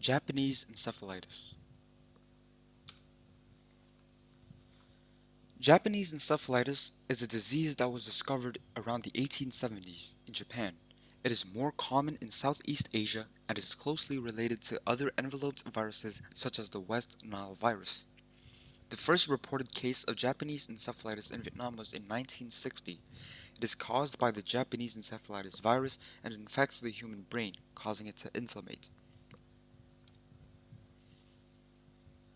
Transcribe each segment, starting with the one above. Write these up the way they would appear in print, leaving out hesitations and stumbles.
Japanese encephalitis. Japanese encephalitis is a disease that was discovered around the 1870s in Japan. It is more common in Southeast Asia and is closely related to other enveloped viruses such as the West Nile virus. The first reported case of Japanese encephalitis in Vietnam was in 1960. It is caused by the Japanese encephalitis virus and infects the human brain, causing it to inflammate.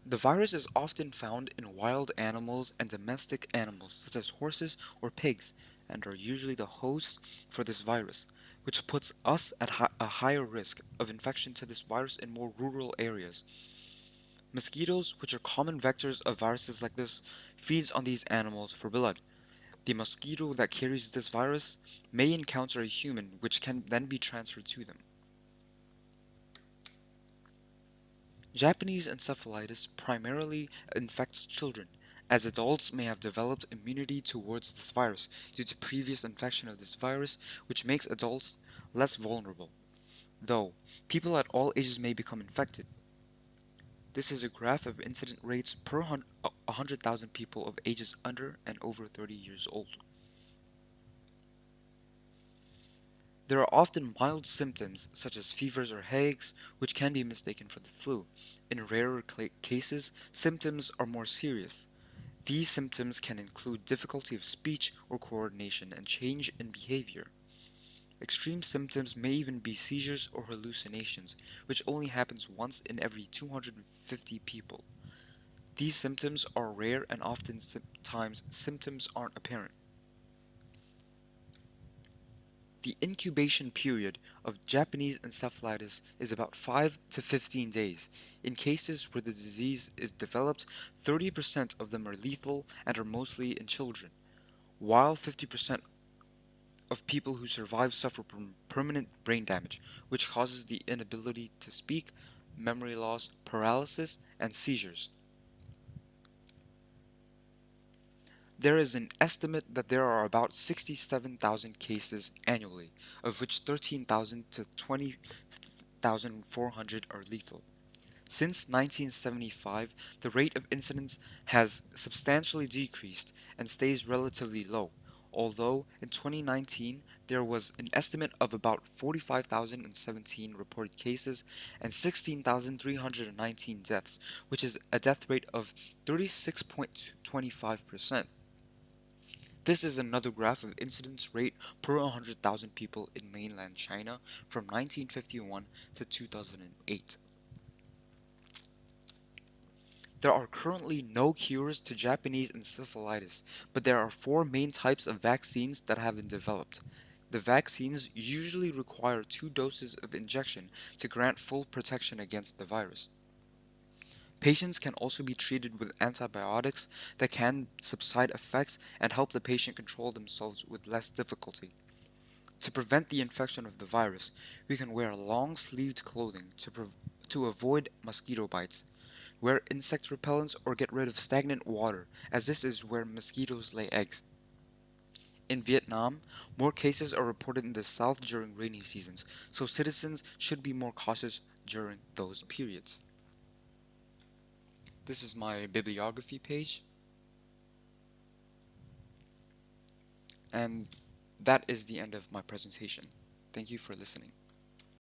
The virus is often found in wild animals and domestic animals such as horses or pigs and are usually the hosts for this virus, which puts us at a higher risk of infection to this virus in more rural areas. Mosquitoes, which are common vectors of viruses like this, feeds on these animals for blood. The mosquito that carries this virus may encounter a human, which can then be transferred to them. Japanese encephalitis primarily infects children, as adults may have developed immunity towards this virus due to previous infection of this virus, which makes adults less vulnerable, though people at all ages may become infected. This is a graph of incident rates per 100,000 people of ages under and over 30 years old. There are often mild symptoms such as fevers or headaches, which can be mistaken for the flu. In rarer cases, symptoms are more serious. These symptoms can include difficulty of speech or coordination and change in behavior. Extreme symptoms may even be seizures or hallucinations, which only happens once in every 250 people. These symptoms are rare and oftentimes symptoms aren't apparent. The incubation period of Japanese encephalitis is about 5 to 15 days. In cases where the disease is developed, 30% of them are lethal and are mostly in children, while 50% of people who survive suffer from permanent brain damage, which causes the inability to speak, memory loss, paralysis, and seizures. There is an estimate that there are about 67,000 cases annually, of which 13,000 to 20,400 are lethal. Since 1975, the rate of incidence has substantially decreased and stays relatively low, although in 2019 there was an estimate of about 45,017 reported cases and 16,319 deaths, which is a death rate of 36.25%. This is another graph of incidence rate per 100,000 people in mainland China from 1951 to 2008. There are currently no cures to Japanese encephalitis, but there are four main types of vaccines that have been developed. The vaccines usually require 2 doses of injection to grant full protection against the virus. Patients can also be treated with antibiotics that can subside effects and help the patient control themselves with less difficulty. To prevent the infection of the virus, we can wear long-sleeved clothing to avoid mosquito bites, wear insect repellents, or get rid of stagnant water, as this is where mosquitoes lay eggs. In Vietnam, more cases are reported in the south during rainy seasons, so citizens should be more cautious during those periods. This is my bibliography page, and that is the end of my presentation. Thank you for listening.